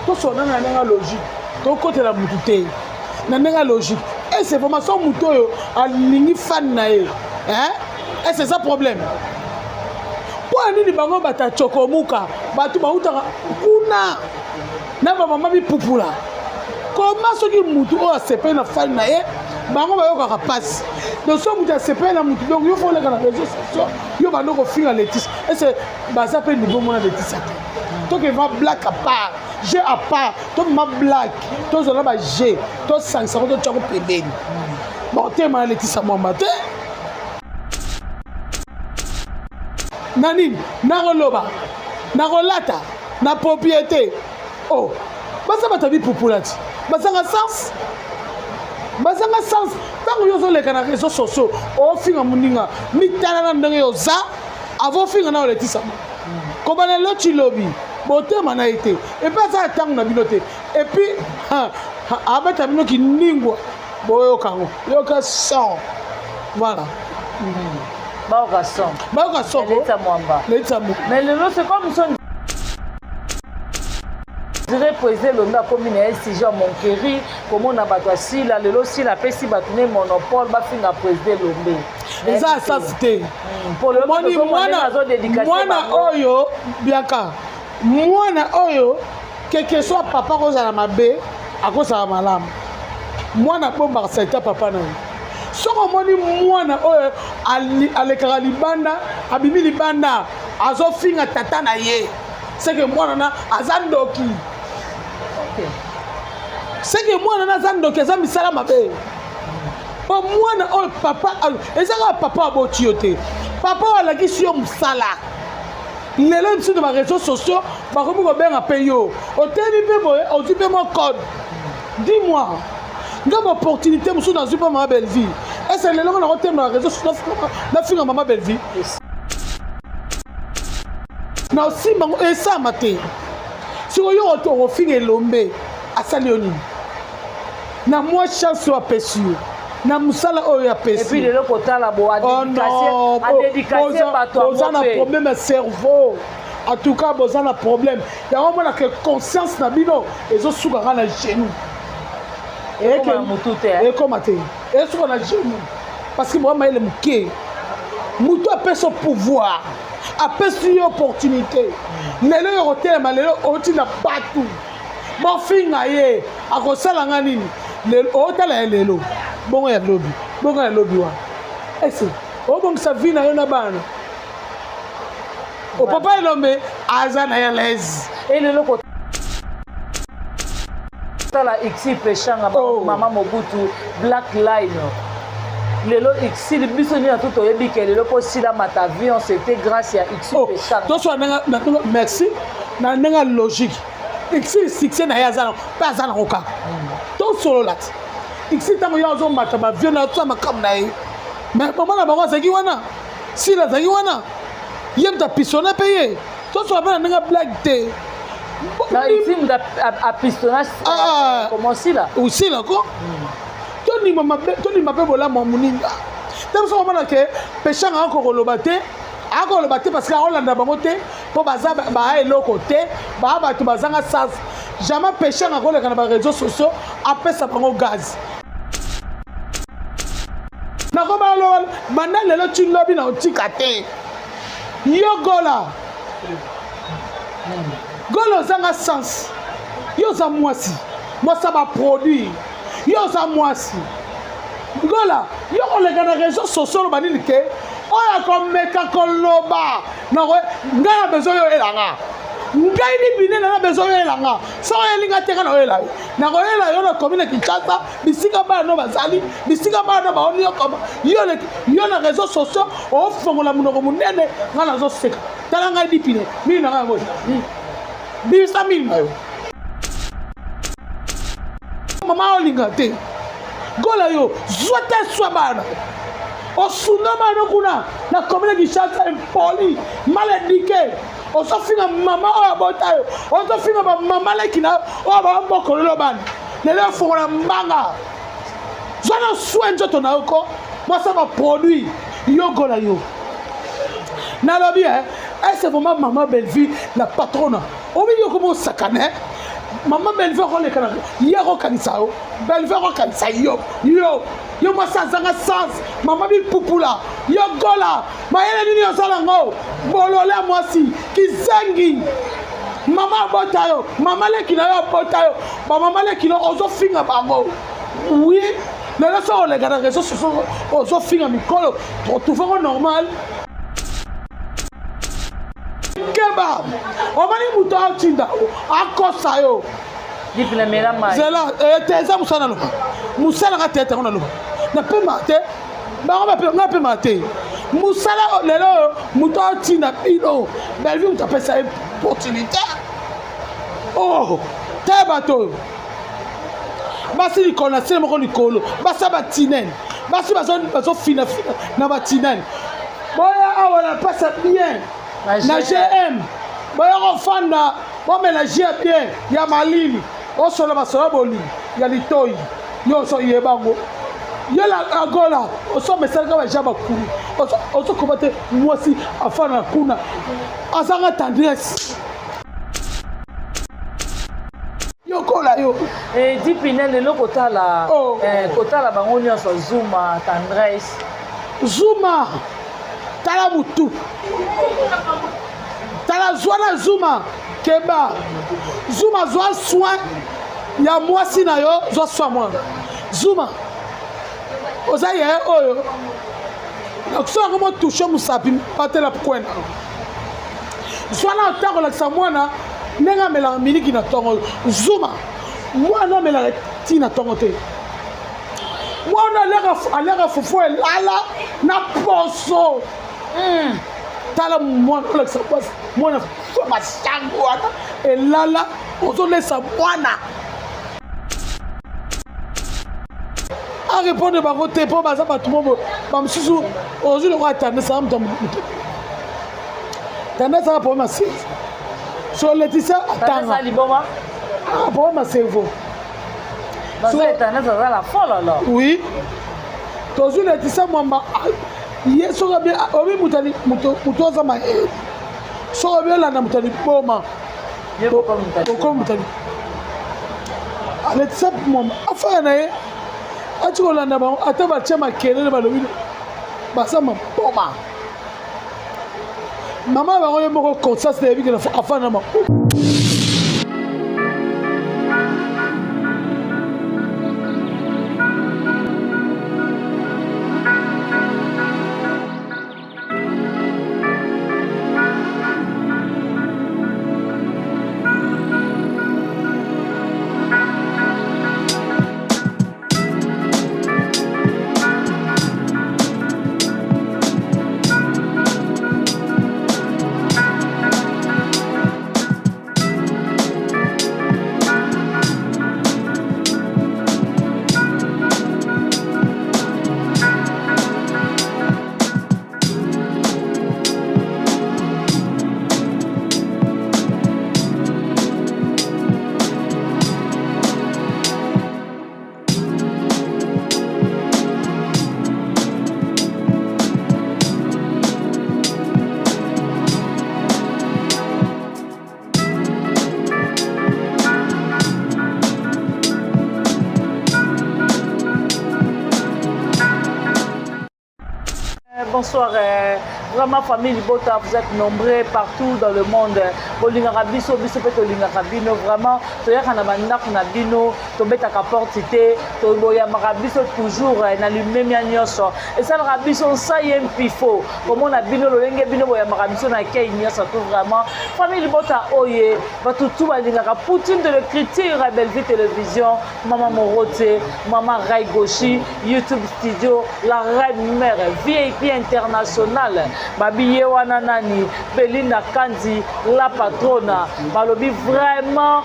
Tout on a une logique. Donc côté la moutouté, na une logique. Et c'est vraiment son mouton à l'ini fan nae. Hein? Et c'est ça problème. Pour aller bango bata chokomuka, batu bauta kuna. Na maman bi pupula. Comment ce qui moutou a sepé na fan nae? Bango ba yoka passe. Donc so moutou a sepé na moutou. Donc yo faut les dans les réseaux sociaux. Yo ba no ko finga letis. Et c'est baza pe niveau mona letis. Donc il va black à part. J'ai à part, toi ma blague, toi je l'ai j'ai, toi 500 toi tu as payé. Bon t'es mal les tissa moi matin. Nani, na roloba, na rolata, na propriété. Oh, bah ça va ta vie populate. Bah ça a sens. Bah ça a sens. Tant que vous avez les réseaux sociaux, au fin de moninga, mi tana na ndenge yoza, avant fin na les tissa. Comment le tu lobby? Beauté manaïté et pas ça tant na biloté et puis avec amino qui ningwa boyo kango yoka son voilà baoka son leta mwamba mais le lot c'est comme son dirais poser le na comme une SG mon chéri comme on a battu là le lot si la pesi batune monopole ba finga poser l'ombe et ça c'était pour le mwana oyo biaka mwana oyo que soit papa kozala mabe akozala malamu mwana bomba saita papa na soko moni mwana oyo alekaka libanda abimi libanda azofinga tata na ye c'est que mwana na azandoki c'est que mwana na azandoki aza misala mabe po mwana oyo papa ezaka papa aboti yo te papa alakisi yo musala lelo sur les réseaux sociaux ba ko ko benga payo oteli pe boye ozi pe mon code dis-moi ngam opportunité musu dans une maman belle vie et c'est lelo na hotel na réseaux sociaux na finga maman belle vie na aussi bango et ça maté si yo to finga lombe asali oni na moi chance wa pesio na musala oyo pesi et puis le côté la boa dédicacer bato on a un problème cerveau en tout cas on a un problème il y a vraiment que conscience na bino ezo suka na genou et comme mututé et comme até et suka na genou parce que moi il est muké mutu a son pouvoir a une opportunité lelo yo hôtel lelo oti na batu bon finga ye akosala ngani lelo hôtel lelo bongo ya lobby wa est-ce o bon sa vie na yo na bana o papa elombe aza na ya l'aise et le loko tala xi pechanga mama Mobutu black line lelo xi biso ni na tout oyebi ke lelo po sila matavion c'était grâce à xi pechanga donc so na merci na nga logique xi succès na ya za pas za na roka donc solo lat ici tant que yazo mataba viona to makam na ye mais maman na bango zaki wana si la zaki wana yem ta pistonner payer to so ba na blague te na ici mda a pistonnage comment si là aussi là quoi to ni mama bola momuninga tam so mama ke pechanga encore lobate ako lobate parce que Hollande bango te po baza ba eloko te ba ba to bazanga sas jamais pechanga ko le kana ba réseaux sociaux après ça bango gaz na ko ba lo banda lelo tu lobi na otika te yo gola golo zanga sens yo za mwasi mwasa ba produit yo za mwasi gola yo ko le kana réseaux sociaux ba nini ke oya ko meka ko loba na ko ngana bezo yo elanga ngai libine nanga besoin oyelanga soko oyelinga te kana oyela yo nakoyela yo na commune Kinshasa bisika bana no bazali bisika bana baoni yo koma yo na réseaux sociaux ofongola monoko monene nga nazoseka tala ngai libine mili nanga yango bisa mili na yo mama olinga te gola yo zwa te swa bana osunda bana kuna na commune Kinshasa impoli mal éduqué ozofinga mama oyo abota yo ozofinga bamama leki na oyo bambokolelo bana lelo efongola mbanga zwa na swa nzoto na yo ko mwasa baproduit yogola yo nalobi c'est vraiment maman Belleville la patronne obi yo komo sakane maman Belleville kolekana yako kanisa yo Belleville kanisa yo mwasa zanga sans maman bi pupula yogola mayele nini yosala ngo bolole mwasi kizengi mama bota yo mama leki na yo bota yo mama leki no ozofinga bango oui lelo so olega na réseaux sociaux ozofinga mikolo trouver normal keba omani muto atinda akosa yo diplemela mai zela teza musana lo musala ka tete ngona lo na pe mate ba nga pe mate musala lelo muto atinda bino Belleville utape sa opportunité oh teba to basi likolo sele moko likolo basa batinen basi bazo fina na batinen boya awa na pasa bien na GM boya kofanda bomélanger bien ya malili osola basola boli ya litoi nyonso yebango yela agola oso mesalaka baja bakulu oso koba te mwasi afana kuna azanga tendresse yokola yo dipine lelo kotala kotala bango nyonso Zuma tendresse Zuma tala mutu tala zwana Zuma keba Zuma zwa soin ya mwasi na yo zwa soin mwana Zuma oza ye oyo nakusoka komo touche musapi patela kwena zwana otakolakisa mwana ndenge amelaka miliki na ntongo Zuma mwana amelaka ti na ntongo te mwana aleka fufu elala na poso tala mwana olakisa mwana masango wana elala ozolesa mwana arépondre bango te mpo baza bato mo bamosusu ozwi longo atendance aa moto moto tendance aa problème ya cerveau so Laetitia atanga problème ya cerveau oui tozwi Laetitia mwamba ye soki bien obi moto aza mayele soki bien olanda moto aliboma okomi moto Laetitia mwamba afaya na ye ati kolanda bango ata batia makelele balobi baza maboma mama bango ye moko conscience na yebikela afana na bonsoir. Vraiment, famille Libota, vous êtes nombreux partout dans le monde. Bolingaka biso, biso pe tolingaka bino. Vraiment, toyaka na bandako na bino, tobetaka portité, toboyamaka biso toujours na limemia nyonso. Et ça la biso ça yem pifo. Comment na bino lolenge bino boyamaka biso na kei nyonso tout vraiment. Famille Libota oye, batutu balingaka Poutine de l'écriture à Bellevue Télévision, Maman Morote, Maman Rai Goshi, YouTube Studio, la reine mère, VIP internationale. Babi Yewana Nani, Belinda Kandi, la patrona. Balobi vraiment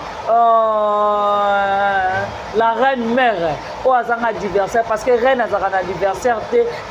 la reine mère. Au hasard anniversaire parce que reine a un anniversaire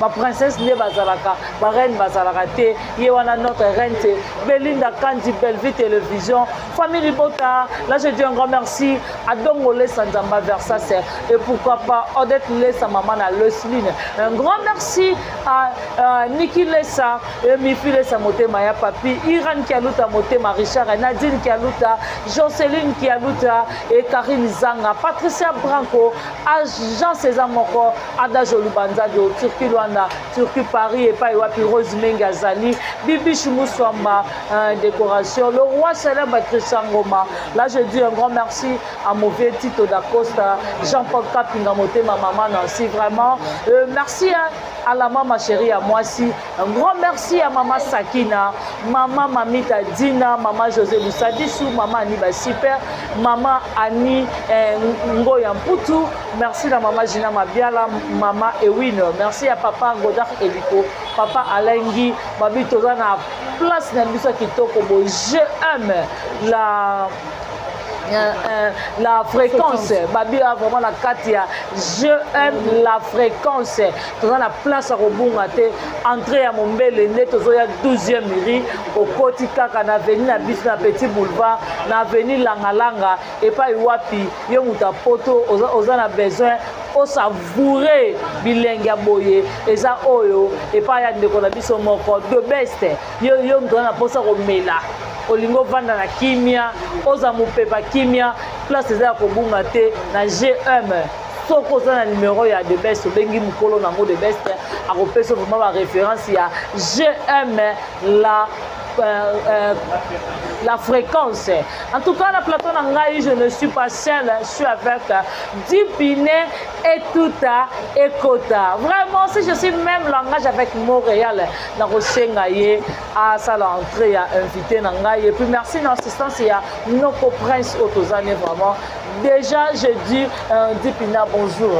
ma princesse ne bazalaka ma reine bazalaka te Yewana notre reine te Belinda Kandi Bellevue Télévision famille Libota là je dis un grand merci à Dongole Sanzamba Versas et pourquoi pas Odette Lessa maman à Lesline un grand merci à Niki Lessa et Mifi Lessa Motema ya papi Iran Kialuta Motema Richard Nadine Kialuta Jocelyn Kialuta et Karine Zanga Patricia Branco Jean César Moko, Ada Jolubanza de Turquie Luanda, Turquie Paris et pas Wapi Rose Mengazali, Bibi Chimouswamba, décoration, le roi célèbre Christian Ngoma. Là je dis un grand merci à Mauvais Tito d'Acosta, Jean-Paul Kapingamote, ma maman Nancy, vraiment. Merci à la maman chérie, à moi aussi. Un grand merci à maman Sakina, maman Mamita Dina, maman José Lusadissou, maman Aniba Super, maman Annie Ngoya Mputu. Merci à maman Gina Mabiala, maman Ewin. Merci à papa Godard Eliko, papa Alengui, Babi Tozana, place Nambisa Kitoko. J'aime la fréquence. Babi a vraiment la Katia. Je aime la fréquence. Dans la place à Robungate, entrée à Mombele, Netozoya 12e mairie, au Kotika, à l'avenue Nabis, na Petit Boulevard, na avenue Langalanga, et pas Iwapi, Yomuta Poto, aux a besoin. O savourer bilenga boye eza oyo et pas ya ndeko na biso moko de best yo mtona posa ko mela olingo vanda na kimia oza mopepa kimia place eza ko bunga te na GM soko za na numéro ya de best bengi mukolo na mo de best a kopesa vraiment la référence ya GM la fréquence. En tout cas, la plateau Nangaï, je ne suis pas seule, je suis avec Dipiné et Touta et Kota. Vraiment, si je suis même langage avec Montréal, dans Rochengaye, à sa l'entrée, à invité Nangaï. Et puis merci d'assistance, il y a Noko Prince Otozane, vraiment. Déjà, je dis Dipina, bonjour.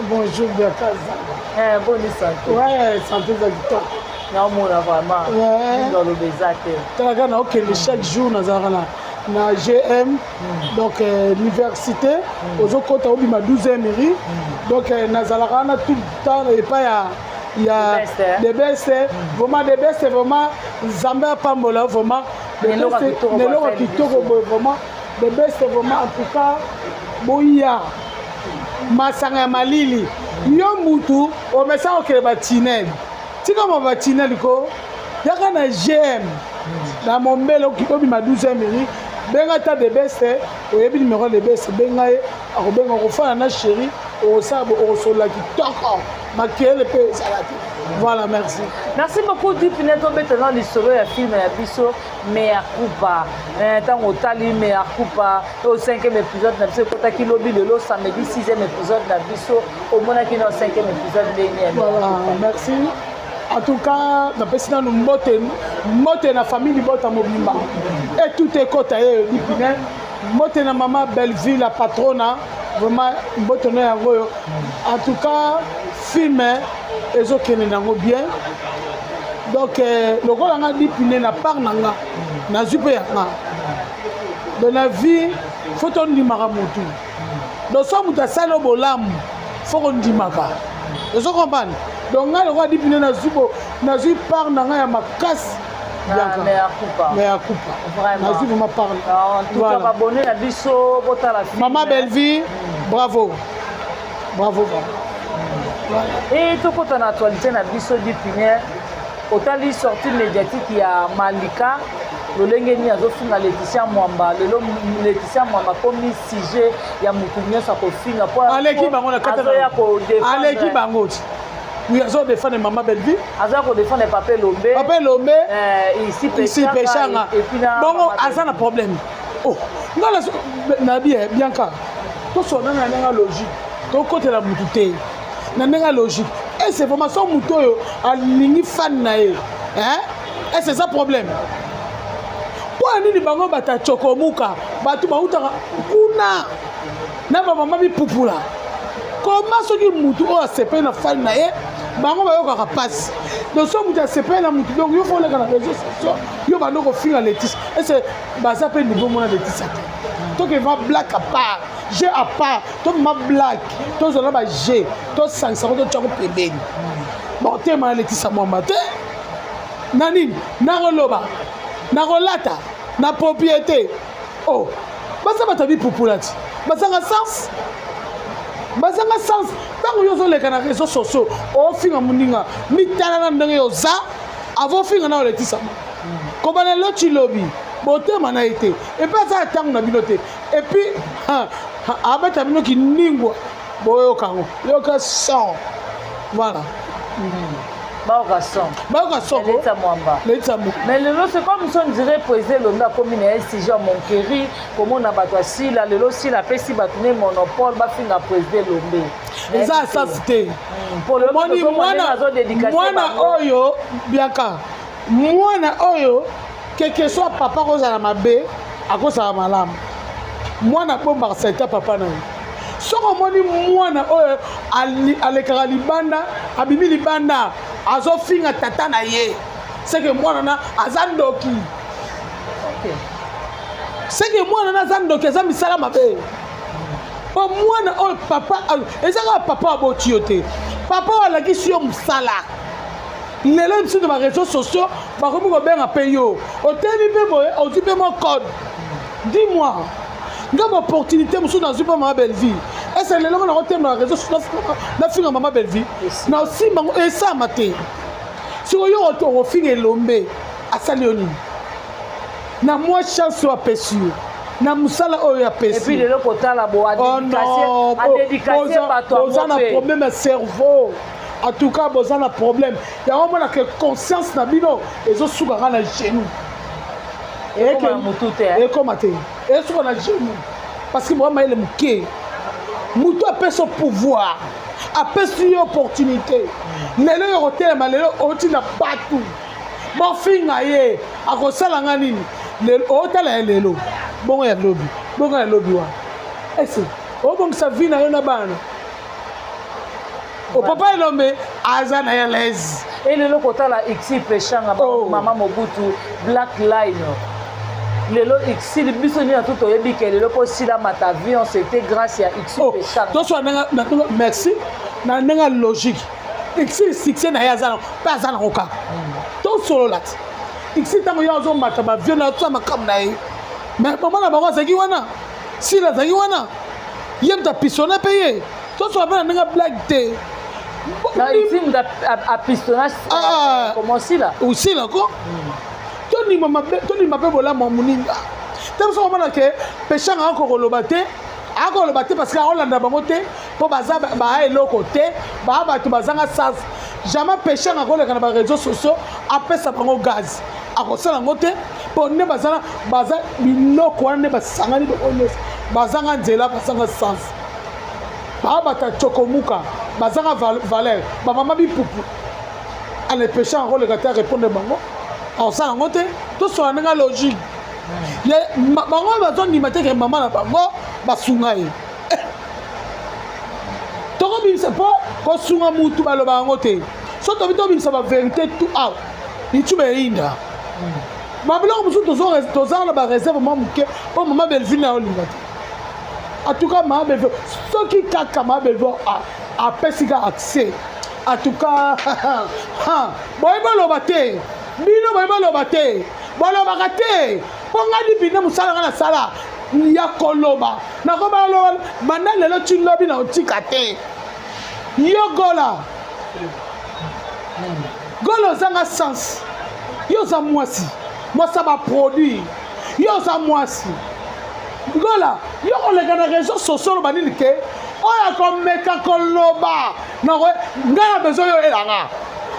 Bonjour, Biakaza. Bonne santé. Ouais, santé d'habitants. Non, vraiment. Dans le désert. Chaque jour, nous avons na GM, donc l'université, aux autres côtés, ma 12e mairie. Donc, nous avons tout le temps, et pas il y a des bestes, vraiment des bestes, vraiment, Zambia Pambola, vraiment, des bestes, vraiment, des bestes, vraiment, en tout cas, Boya, Masanga Malili, Yomutu, on met ça au Kébatinel. Si comme va tinel ko yaka na GM na mombelo ki obi ma 12e mairie benga ta de best oyebi numéro de best benga e akobenga ko fana na chéri o sabo o sola ki toko makele pe salati. Voilà, merci. Merci beaucoup Dipiné to maintenant l'histoire ya film ya biso Mea Culpa. Tant au tali Mea Culpa au 5e épisode na biso kota ki lobi le samedi 6e épisode na biso au mona ki na 5e épisode dernier. Voilà, merci. En tout cas, nous moté na famille Libota Mobimba. Et tout est côté Dipiné. Moté na maman Bellevue, la patrona. Vraiment, moté na yango. En tout cas, film et autres bien. Donc, le rôle nga Dipiné na part nanga. Na zupe yanga. Dans la vie, faut on di maramutu. Donc, ça muta salo bolam. Faut on di maka. Vous comprenez? Donc, le roi Dipiné na zupo, na zupo par nanga ya makas. Mea Culpa. Vraiment. Na zupo ma parle. En tout cas, abonné à biso, bota la fille. Maman Bellevue, bravo. Bravo. Et tout quand on a actualité na biso Dipiné, autant les sorties médiatiques il y a Malika. Le lengeni azofinga Laetitia Mwamba lelo Laetitia Mwamba comme sujet ya mutumia sa kofinga pour aleki bango na kata aleki bango oui azo défendre maman Belleville aza ko défendre papa Lombe ici Pechanga et puis na bon aza na problème oh ngala na bien Bianca to sona na nga logique to côté la mututé na nga logique et c'est vraiment son muto yo alingi fan na ye hein et c'est ça problème pour nini bango bata chokomuka batu bautaka kuna na maman bi pupula comment soki mutu o asepe na fan na ye bango bayokaka passe donc so mutu asepe na mutu donc yo faut leka na réseaux sociaux yo bando kofinga Laetitia et c'est baza pe niveau mona Laetitia to ke va black à part j'ai à part to ma black to zona ba j'ai to sangsa to tchako pembeni bon te ma Laetitia mwamba te nani na roloba na rolata na propriété oh basa batabi populati basanga sens tango yo zoleka na réseaux sociaux ofinga muninga mitala na ndenge yo za avo finga na Laetitia kobana loti lobby botema na été et puis ça tango na binote et puis abata bino ki ningwa boyo kango yo ka son voilà Baoka son. Laetitia Mwamba. Mais le lot c'est comme si on dirait poser le nom comme une SCG mon chéri comme on a battu si la le lot si la pesi batune monopole ba finga président Lombe. Et ça c'était pour le mwana oyo Bianca mwana oyo quelque soit papa kozala mabe akosala malamu mwana bomba ça papa na soko moni mwana oyo alekaka libanda abimi libanda azofinga tata na ye c'est que mwana na azandoki c'est que mwana na azandoki aza misala mabe po mwana oyo papa ezaka papa aboti yo te papa alakisi yo mosala lelo biso na baréseaux sociaux bakomi kobenga mpe yo otemi mpe boye ozwi mpe mo code dis-moi nga baopportunité mosusu nazwi mpa mama Belleville ese lelo na kotemba na réseau nafinga mama Belleville na osimbango esama te sikoyo okofinga Elombe asali yo nini na mwa chance oyo apesi yo na mosala oyo apesi et puis lelo kotala bo adédicacé bato boza na problème ya cerveau en tout cas boza na problème yango mona ke conscience na bino ezosukaka na genou ekoma te esuka na genou parce que vraiment il est moke mutu apesi pouvoir apesi yo opportunité lelo yo kotelema lelo otina batu bofinga ye akosalanga nini otala ya lelo bongo ya lobi wana ese obongisa vi na yo na bana o papa Elombe aza na ya lese elelo kotala Ixi Pechanga mama Mobutu Black Line lelo Ixi biso ni tout oyebi ke lelo po sila matavion c'était grâce à Ixi Pechanga to so na merci na nenga logique Ixi succès na ya zana pas zana oka to solo lat Ixi tango ya zo mata ba vion na to makam na ye mais maman na bango zaki wana sila zaki wana yem ta pisona payer to so ba nenga black te na Ixi a pistonnage comment si là aussi là quoi Tony m'a bola mon muninga tem so mona ke Pechanga ko koloba te parce que Rolanda bango te po baza ba eloko te ba batu bazanga sas jamais Pechanga ko leka na ba réseaux sociaux apesa bango gaz akosala ngote po ne bazana baza biloko wana ne basangani bonnes bazanga nzela basanga sas ba bata chokomuka bazanga valeur ba mama bi pupu ale Pechanga ko leka te répondre bango osala ngo te tosola ndenge logique bango bazondima te ke mama na bango basunga ye tokobimisa mpo kosunga mutu balobaka ngo te so tobi tobimisa bavérité tout out itube eyinda babiloko mosusu tozala na bareserve mwa moke mpo mama Belleville na yolinga te en tout cas mama Belleville soki kaka mama Belleville apesika accès en tout cas boye baloba te bino boye baloba te balobaka te mpo ngai libinde mosala nga na sala ya koloba nakobaloba banda lelo ti lobi na otika te yo gola ozanga sens yo oza mwasi baproduit yo oza mwasi gola yo koleka na réseau sociaux banini ke oya komeka koloba nako nga besoin yo elanga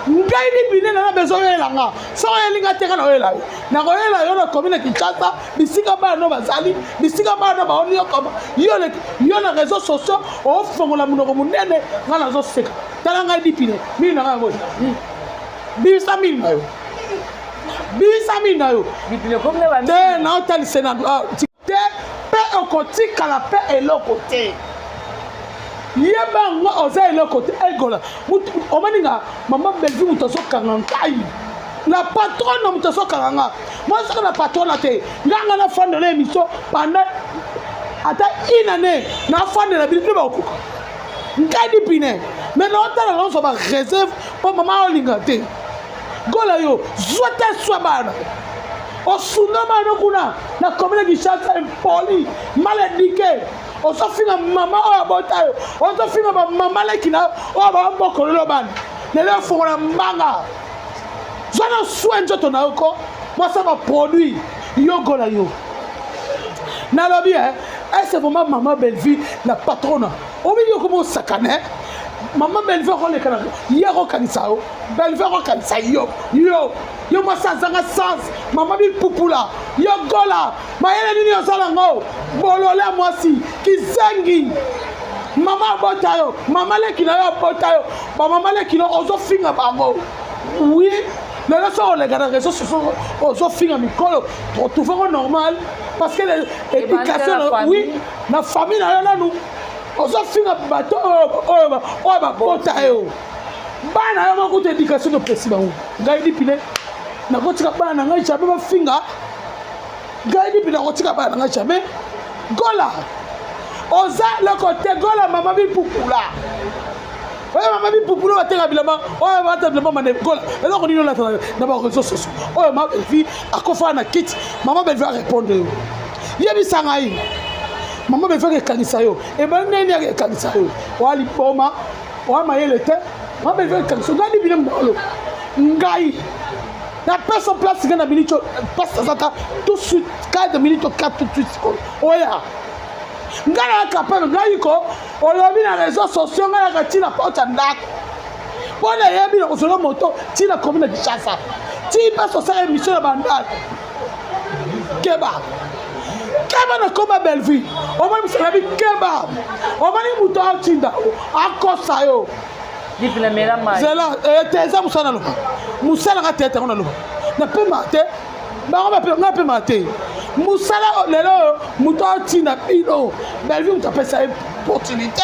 ngai ni bine na besoin yo elanga so elinga teka na oyela yo nako yela yo na commune Kinshasa bisika ba no bazali bisika ba no ba oni yo na réseaux sociaux o fongola munoko munene nga na zo seka tala ngai dipine mimi na ngo bisa mimi na yo dipine comme ba te na hôtel Sénat te pe okoti kala pe eloko te yeba ngo oza eloko te egola omaninga mama Belvi mutoso kangankai la patronne mutoso kanganga moi c'est la patronne te nganga na fond de l'émission pendant ata une année na fond de la bible ba okuka ngadi pine mais non tala non so ba réserve pour mama olinga te gola yo zwata swabana osuna mano kuna na commune Kinshasa impoli mal indiqué oso finga mama oya botayo oso finga ba mama lekina oya ba mbokolo bana lelo fongola mbanga zwana soin njoto na yoko mwasa ba produit yogola yo nalobi c'est vraiment maman Belvi la patronne obi yo comme sakane maman Belvi ko le kana yero kanisa yo Belvi ko kanisa yo mwasa zanga sans maman bi pupula yo gola mayele nini osala ngo bolola mwasi kizengi mama botayo mama lekina yo botayo ba mama lekina ozo finga bango oui le so le gars réseaux sociaux ozo finga mikolo trouver normal parce que l'éducation oui na famille na yo nanu ozo finga bato ba botayo bana yo mako te éducation de précis bango ngai dipine na kotika bana ngai chabe ba finga ngai dipine na kotika bana ngai chabe gola oza le côté gola mama bi pupula oya mama bi pupula batenga bilama oya bata bilama mane gola eloko nino la na ba réseaux sociaux oya mama Belvi akofa na kit mama Belvi va répondre yebi sangai mama Belvi ke kanisa yo e ba neni ke kanisa yo wali boma wa mayele te mama Belvi ke kanisa ngadi bilama ndolo ngai na personne place na minute passe ça tout de suite 4 minutes 4 tout de suite oya ngana capable ngai ko olobi na réseaux sociaux ngana ka tina porte ndako bona yebi na kozolo moto tina commune de Kinshasa ti passe ça émission na bandal keba na koma Belvi o mami sala bi keba o mani muto atinda akosa yo dipile mela mai zela teza musana lo musala ka tete ona lo na pe mate ba ba pe mate musala lelo muto tina pino Belvi muto pesa opportunité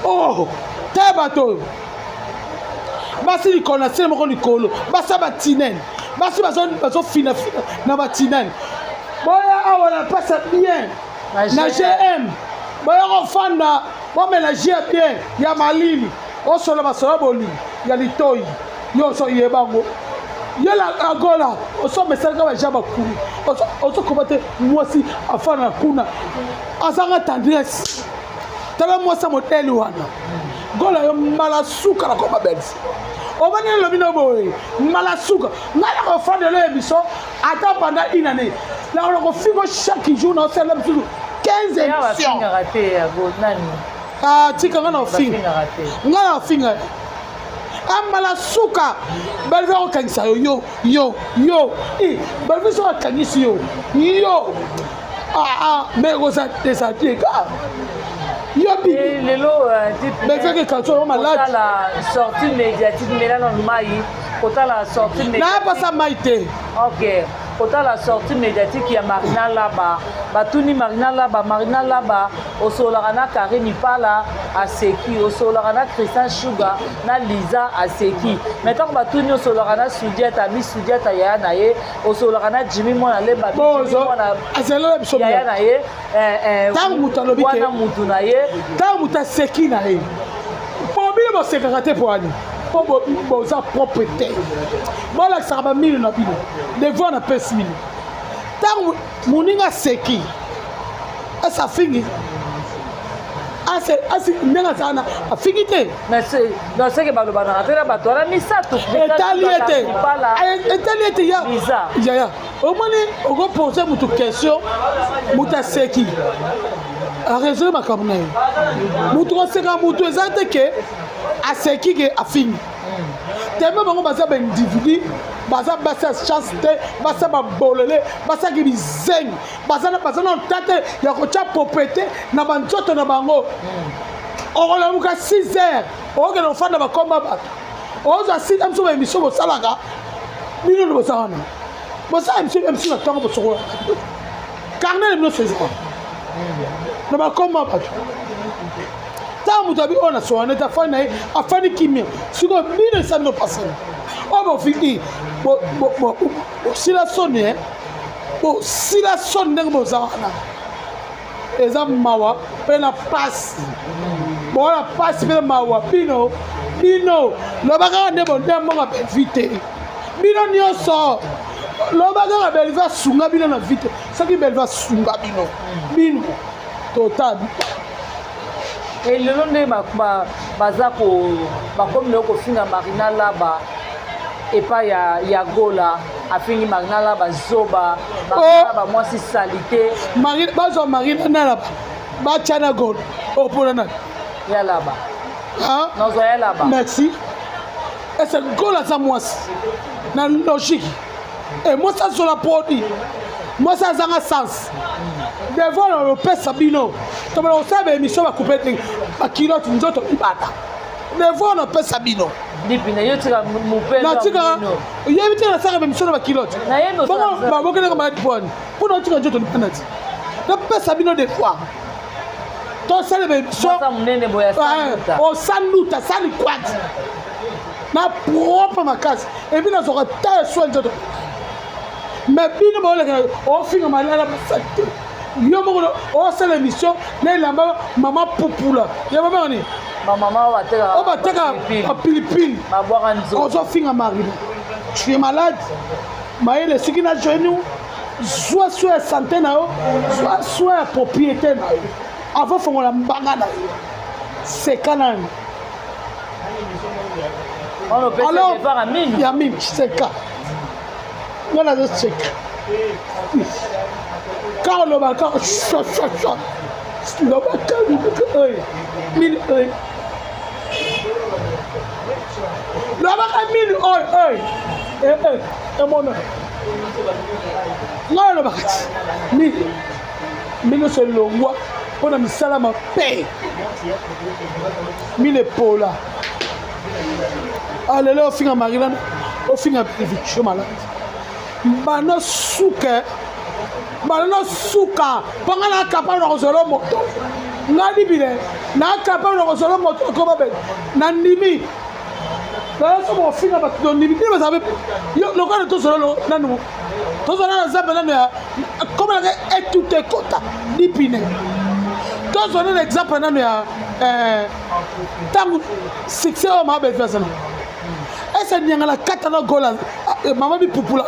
oh tebato basi likona sele moko likolo basa batinen basi bazo fina na batinen boya awa na pasa bien na GM boya ko fanda bo mélanger bien ya malili o solo basola boli ya litoi yo so yebango yela agola o so mesaka ba jaba kuni o so komate mwasi afana kuna azanga tendresse tala mwasa modeli wana gola yo mala suka na koma Belvi o bani lo bino boy mala suka ngala ko fanda le biso ata pendant une année là on ko figo chaque jour na sala biso 15 émissions raté à Godnani tika ngana finga amala suka Belvi ko kanisa yo Belvi so kanisa yo mais goza desatika yo bi lelo Belvi ke kanso malade la sortie médiatique mais là non mai kota la sortie médiatique na pas ça maité OK kota la sortie médiatique ya Marina Laba batuni Marina Laba osolarana Karine Pala aseki osolarana Christian Sugar na Liza aseki maintenant batuni osolarana Sudiata mi Sudiata ya na ye osolarana Jimmy Mona Leba mona azela biso ya na ye tangu mutalobi ke wana mutu na ye tangu mutaseki na ye bobile bo sekakate poani bo za propriété bon la sarba 1000 na bino devant na pes 1000 tangu muninga seki asa fingi asi nenga sana afingi te mais c'est dans ce que baloba na tera batwala misato etaliete ya au moins on peut poser mutu question mutaseki arraisonner makambo na ye mutu koseka mutu eza te ke aseki ke afini tellement bango baza baindividu baza basa chance te basa babolele basaki bizengi baza na tate ya kotia popete na banzoto na bango okolamuka 6 heures okokende kofanda bakomba bato ozwa 6 heures biso baémission bosalaka bino nde boza wana bosala émission na ntango bosokola carnel bino sezaka na bakomba bato ntango moto abi oyo na soane te afani na ye afani kimia sikoyo bino esali no pasana oyo bofiki bosila soni bosila soni ndenge boza wana eza mawa mpe na pasi bona pasi mpe na mawa bino loba kaka nde bondemonga belvi te bino nyonso loba kaka belvi asunga bino na vi te soki belvi asunga bino total lelo nde baza bakomi leo kofinga Marina Laba epai ya Gola afingi Marina Laba zoba Marina Laba mwasi salite bazwa Marina Laba batya na Gola opona na ya Laba nozwa ya Laba merci ese Gola aza mwasi na logique mwasi azola produit mwasi azanga sens devant na opesa bino tomona kosala baémission bakupe te bakilote nzoto libata devant na opesa bino natika yebi te nasaka baémission na bakilote bongo babokelaka maladi pwani mpona otika nzoto libanda ti napesa bino des fois tosala baémission osaluta sali kwati na propre makasi ebi nazoka ta eswa nzoto mais bino baoleka ofinga malala basali te yo moko osala émission na elamba mama pupula ya babani bateka bapilipili ozofinga marina tu es malade mayele soki na genou soit ya santé na yo soit ya propriété na yo avant fongola mbanga na yo seka nani alors ya mimi seka nga nazoseka ka olobaka lobaka mili oyo lobaka mili oyo emona nga olobaka ti mili oso elongwa mpona misala mabe mili epola alelo ofinga marina ofinga bénéficio malade bano suka panga na capable na kozolo moto ngadi bile na capable na kozolo moto ko babe na ndimi na so mo finga ba to ndimi ni bazabe yo lokana to solo nanu to solo na zabe nanu ya comme la et tout est kota dipine to solo na exemple nanu ya tangu succès o ma be fasana esa nyangala katana gola mama bi pupula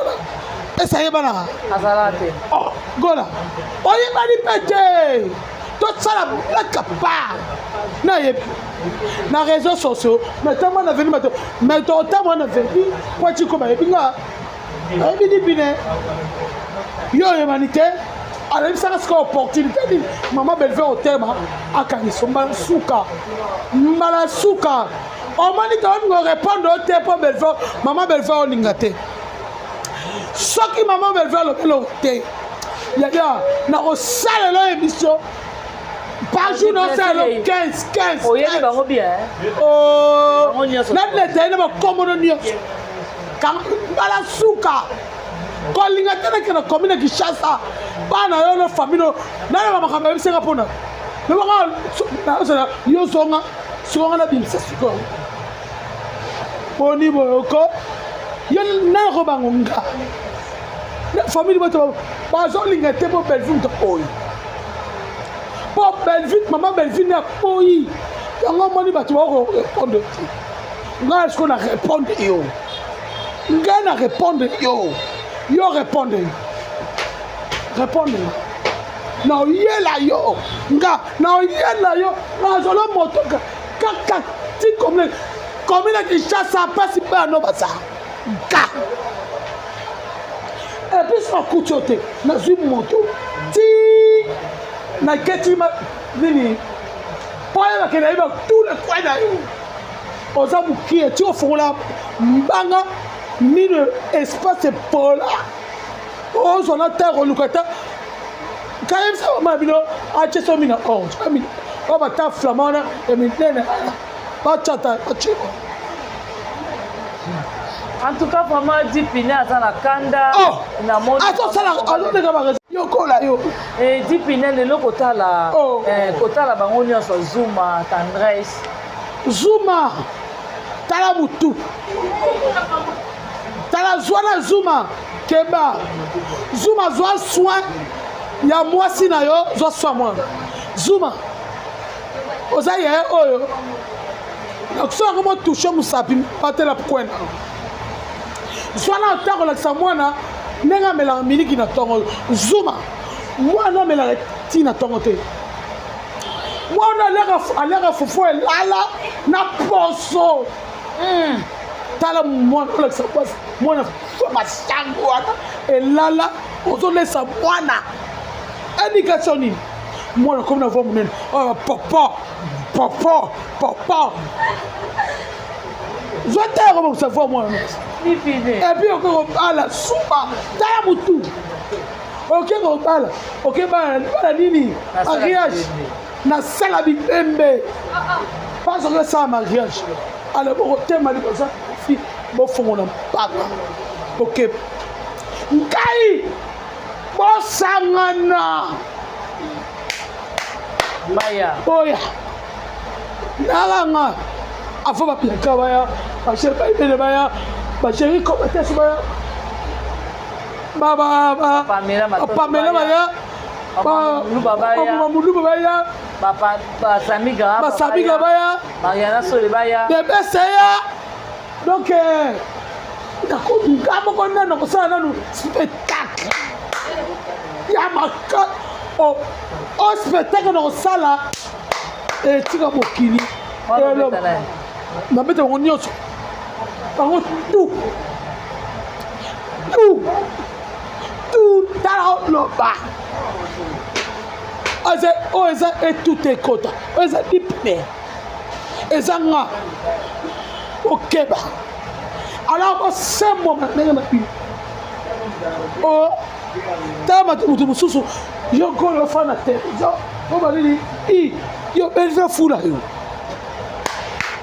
esa yebana azalate Gola oyebani pete tosala la capa na yebi na réseaux sociaux mais tellement na venu mais tellement na venu kwa chiko ba yebinga ayebini bine yo humanité alors il s'arrête quoi opportunité dit maman belle au tema akaniso mbala suka o mani ka on répondre au tempo belle maman belle au lingate soki maman belle au te ya na osala la émission par jour on sala 15 oyeli bango bien na letene ba komono nyo kam bala suka kolinga tena kana commune Kinshasa bana yo no famille na ba makamba bisenga pona na ba na sala yo songa na bimsa siko boni boyoko yo na ko bangonga famille bato bazolinga te po Belleville to oyi po Belleville maman Belleville na oyi yango moni bato bako répondre nga est-ce qu'on a répondre yo nga na répondre yo répondre na yela yo nga na yela yo na zolo moto kaka ti comme Kinshasa passe pas no basa ga et puis ça coûte na une moto ti na ketima nini poye bakende yeba tous les coins na yo oza mokie ti ofongola mbanga mine espace pola ozwa na terre oluka ta kayebisa bama bino atie so mina orange amina oyo bata flama wana eminene bacata baciko En tout cas, vraiment, Dipine à la Kanda. azosala baresi yokola yo Dipine lelo kotala kotala bango nyonso Zuma Tendresse Zuma tala mutu tala zwana Zuma keba Zuma zwa soin ya mwasi na yo zwa soin mwana Zuma oza ye oyo nakusola komo touche musapi patela kwena zwana otakolakisa mwana ndenge amelaka miliki na ntongo Zuma mwana amelaka ti na ntongo te mwana aleka fufu elala na poso tala mwana olakisa mwana masango wana elala ozolesa mwana éducation nini mwana komi na voix monene papa papa papa zwa taya komokisa voix mwana epuis oke kobala Zuma tala mutu oke kobala oke bala nini mariage nasala bibembe parce que ça mariage alors bokotema libosa fi bofongola mpaka oke ngai bosangana oya nalanga afo bapiaka baya basheri baibele baya basheri kobatesi baya pamela baya bamuluba baya basamiga baya bebeseya donc nga moko nano kosala nanu spectacle ya maka o spectacle na kosala etika mokili nabeta bango nyonso bango tu tala loba oyo eza etute ekota oyo eza Dipine eza nga okeba alors osemoma ndenge na bino tala moto mosusu yo nkolo ofana te o balili yo belisa fula yo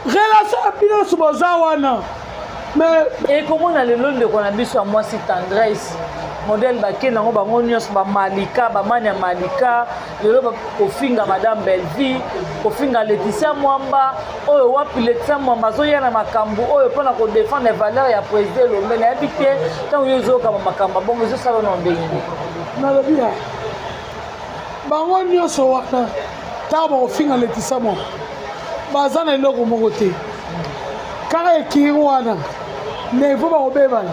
relation ya bino nyonso boza wana mais ekomona lelo ndeko na biso ya mwasi Tendresse modèle bakende yango bango nyonso bamalika bamani ya malika lelo kofinga madame Belleville kofinga Laetitia Mwamba oyo wapi Laetitia Mwamba azoya na makambo oyo mpona kodefendre valeur ya président Lombe nayebi te ntango yo ezokama makambo bongo ezosala na ndenge nalobi ya bango nyonso wana ntango bakofinga Laetitia Mwamba baza na eloko moko te kaka ekiri wana nevo bakobebana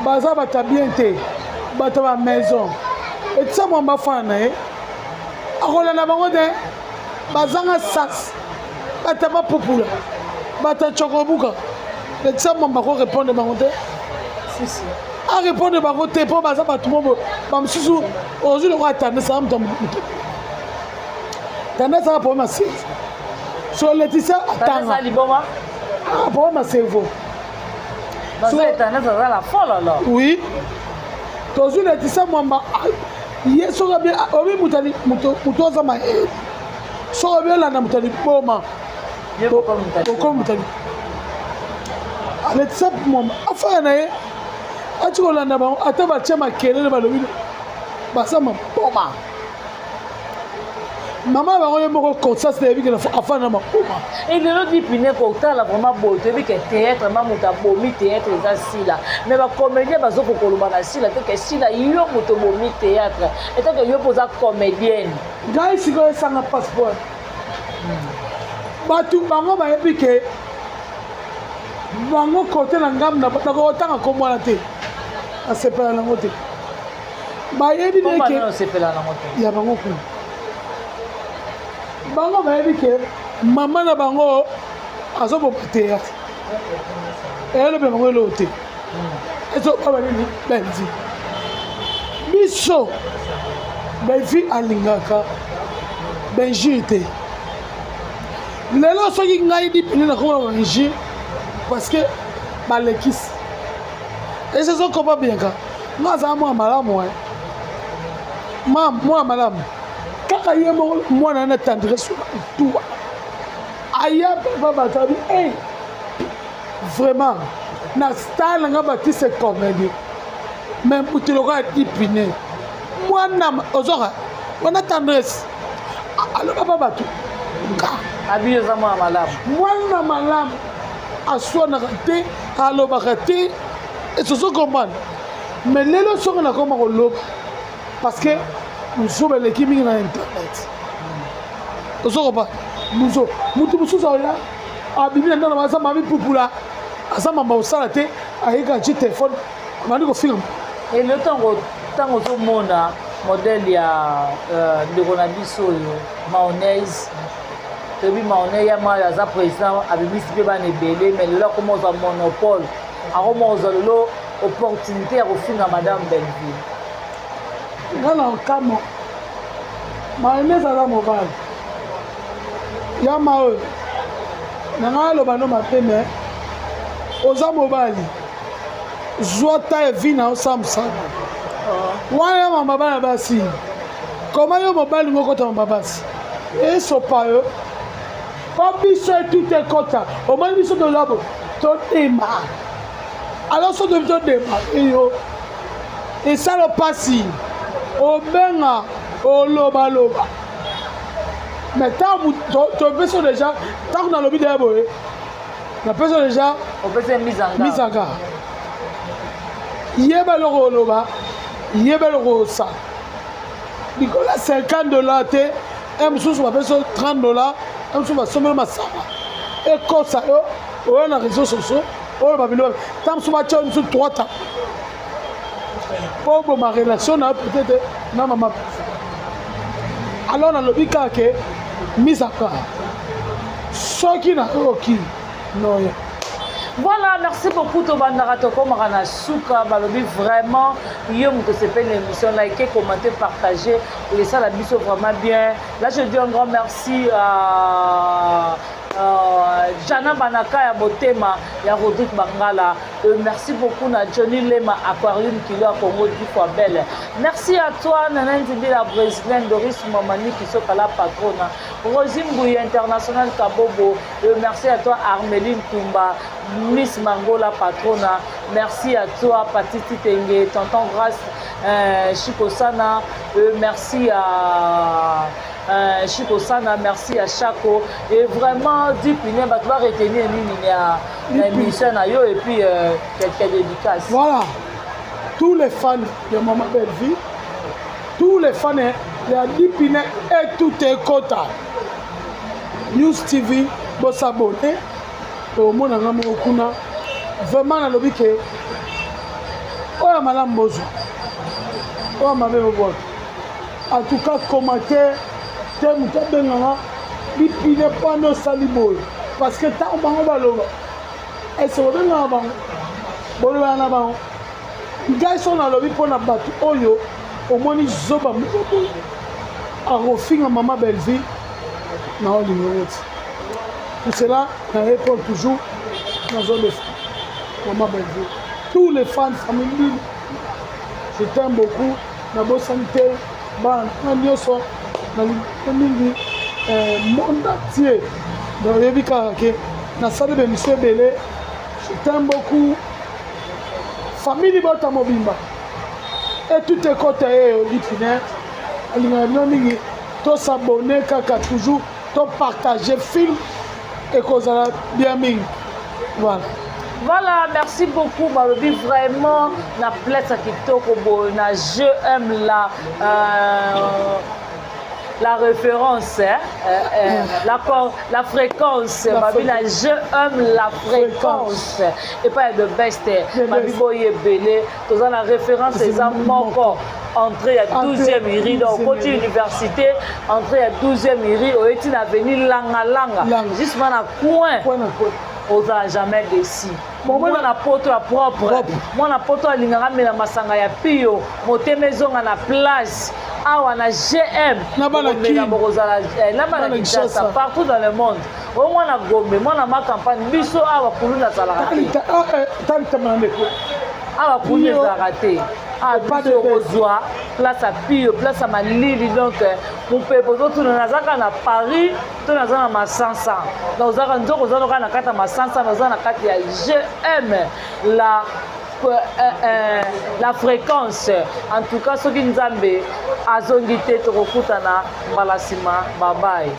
baza bata bien te bato ba maison Laetitia Mwamba afana na ye akolanda bango te bazanga sas bata bapopula bata chokobuka Laetitia Mwamba akorépondre bango te arépondre bango te mpo baza bato mobo bamosusu ozwi loko atandesaka moto tandesaka problème ya sese so Laetitia atanga problème ya cerveau oui tozwi Laetitia Mwamba ye soki obi moto aza mayele soki obi olanda moto aliboma okomi moto Laetitia Mwamba afaya na ye ati kolanda bango ata batia makelele balobi baza maboma mama bango ye moko conscience na yebi ke afana na maboma elelo Dipine kotala vraiment boye toyebi ke théâtre ma moto abomi théâtre eza sila mais bacomédien bazokokoloba na sila te ke sila yo moto bomi théâtre etake yo mpo oza comédienne ngai sikoyo esanga passeport bato bango bayebi ke bango kote na ngamu nakotanga komwana te asepela nango te bayebi neke ya bango kuna bango bayebi ke mama na bango azoboma théâtre elobi bango eloo te ezobaba nini Belleville biso Belleville alingaka Benji te lelo soki ngai dipine na koma Benji parce que balekisi et c'est ça qu'on va bien ka nga za moi malamu moi malamu kaka ye moi na tendresse tout aya papa batabi vraiment na style nga batise comédie même utoloka dipine moi na ozora on a tendresse alors papa batu abiyo za moi malamu mwana malamu aswanaka te alobaka te esoso comprendre mais lelo soki nakoma koloba parce que mosusu eleki mingi na internet ozo comprendre mutu mosusu oya abimi na ndana aza mami pupula aza mamba osala te ayeka ti telefone amandi kofilma ele ntango ozomona modele ya ndeko na biso oyo mayonnaise toyebi mayonnaise ya mayo aza président abimisi mpe bana ebele mais lelo akoma ozwa monopole akoma ozwa lelo opportunité ya kofinga madame Belleville nga na nkamo mayonnaise aza mobali ya mayo na ngai aloba no mabe me oza mobali zwa ta evi na osala mosala wana ya mama bana basi koma yo mobali ngo kota mama basi esopa yo pa biso etute ekota omoni biso tolabo todema alors so tobi todema eyo esala pasi obenga olobaloba mais ntango topeso déjà ntango nalobi deya boye napeso déjà misanga yeba eloko oloba yeba eloko osala likolo ya $50 te mosusu bapeso $30 mosusu basomeli masanga ekosa yo oyo na réseau sociaux oyo babilo ntango mosusu batya oyo mosusu 3 temps mpo oboma relation na yo peut-être na mama alors nalobi kaka ke misaka soki nayoki noyo. Voilà, merci beaucoup Tobandara Tokomara na Souka balobi vraiment yom que c'est pas une émission likez, commentez, partagez et ça la biso vraiment bien. Là je dis un grand merci à Jana Banaka ya Botema ya Rodrigue Bangala. Merci beaucoup na Johnny Lema Aquarium Kilo à Congo 10 fois belle. Merci à toi Nana Ndindi la brésilienne Doris Mamani qui sont la patronne. Rosine Bouye international Kabobo. Merci à toi Armeline Tumba Miss Mango la patronne. Merci à toi Patiti Tenge Tonton Grace Chico Sana. Merci à Chico Sana, merci à Chaco et vraiment du piner tu vas retenir l'émission et puis quelques dédicaces. Voilà, tous les fans de Maman Belleville, tous les fans de la Dipine et tout est quota. News TV, vous s'abonner au monde en vraiment dans le week-end. Oh madame Bozo, oh ma mère Bozo. En tout cas, commentaire. Muta benganga bipine pano saliboy parce que ta bango baloba et so benganga bango boloba na bango ngai so na lobi pona batu oyo omoni zoba mutobo a refinga Maman Belleville na olingote pour cela na répond toujours dans zone de Maman Belleville tous les fans famille je t'aime beaucoup na bonne santé ban nyoso dans le monde entier. Donc, il y a dans la salle de M. Belé, je t'aime beaucoup. Famille Bota Mobimba. Et tout est côté au Lipiner. Tu s'abonner, toujours, tu partager film et cause bien ming. Voilà. Voilà, merci beaucoup, Malobi. Vraiment, la place qui toque, je aime la référence, la fréquence. Je aime la fréquence. Et pas de best. Mabiboye Belé. Tout ça, la référence, c'est ça, mon corps. Entrée à 12e IRI, donc côté université, entrée à 12e IRI, au études avenue Langa. Justement, à coin. On n'a jamais déçu. Moi, on a poto propre. Moi, on a poto à l'ingara, mais la masanga ya pio. Moté maison à la place. awa na GM na bana Kinshasa partout dans le monde au moins na Gombe mwana ma campagne biso awa kulu na zalaka awa kulu ezalaka te biso kozwa place à Pio place à Malili donc mopepe ozotuna nazaka na Paris to naza na Masansa donc ozaka nzoko oza na kati ya Masansa naza na kati ya GM la fréquence en tout cas soki nzambe azongi te tokokutana mbala nsima babaye.